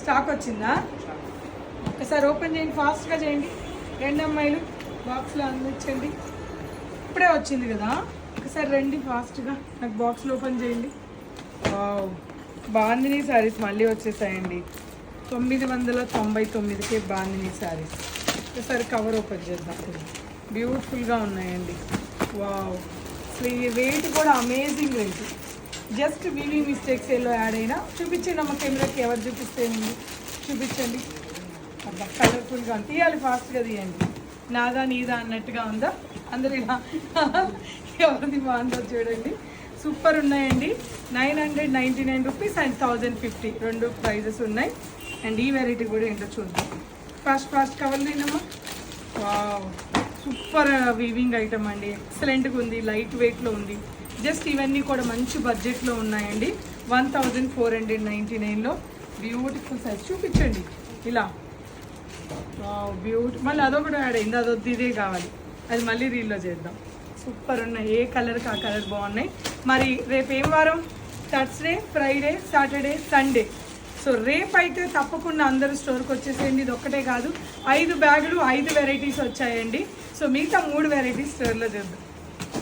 Stock వచ్చిందా? ఒకసారి open చేయండి, ఫాస్ట్గా చేయండి. 2 అమ్మాయిలు బాక్స్లో అందించండి. ఇప్పుడే వచ్చింది కదా, ఒకసారి రండి ఫాస్ట్గా. నాకు బాక్స్లో ఓపెన్ చేయండి. బాందిని శారీస్ మళ్ళీ వచ్చేసాయండి. 999కే బాందిని శారీస్. ఒకసారి కవర్ ఓపెన్ చేద్దాం. బ్యూటిఫుల్గా ఉన్నాయండి. వావ్, అసలు ఈ రేట్ కూడా amazing rate. Just weaving mistakes ఏలో యాడ్ అయినా. చూపించండి అమ్మ, కెమెరాకి ఎవరు చూపిస్తే చూపించండి. అబ్బా కలర్ఫుల్గా తీయాలి, ఫాస్ట్గా తీయండి. నాదా నీదా అన్నట్టుగా ఉందా? అందరు ఇలా ఎవరిది బాగుందో చూడండి. సూపర్ ఉన్నాయండి. 999 రూపీస్ అండ్ 1050 రెండు ప్రైజెస్ ఉన్నాయి. అండ్ ఈ వెరైటీ కూడా ఏంటో చూద్దాం. ఫాస్ట్ కవర్ లేనమ్మా. వావ్, సూపర్ వీవింగ్ ఐటమ్ అండి. ఎక్సలెంట్గా ఉంది, లైట్ వెయిట్లో ఉంది. జస్ట్ ఇవన్నీ కూడా మంచి బడ్జెట్లో ఉన్నాయండి. 1499లో బ్యూటిఫుల్ సైజ్. చూపించండి ఇలా. బ్యూటిఫుల్. మళ్ళీ అదొకటి యాడ్ అయింది, అదొద్దు, ఇదే కావాలి. అది మళ్ళీ రీల్లో చేద్దాం. సూపర్ ఉన్నాయి, ఏ కలర్కి ఆ కలర్ బాగున్నాయి. మరి రేపు ఏం వారం? Thursday, Friday, Saturday, Sunday. So రేపు అయితే తప్పకుండా అందరూ స్టోర్కి వచ్చేసేయండి. ఇది ఒక్కటే కాదు, 5 బ్యాగులు 5 వెరైటీస్ వచ్చాయండి. సో మిగతా 3 వెరైటీస్ స్టోర్లో చేద్దాం.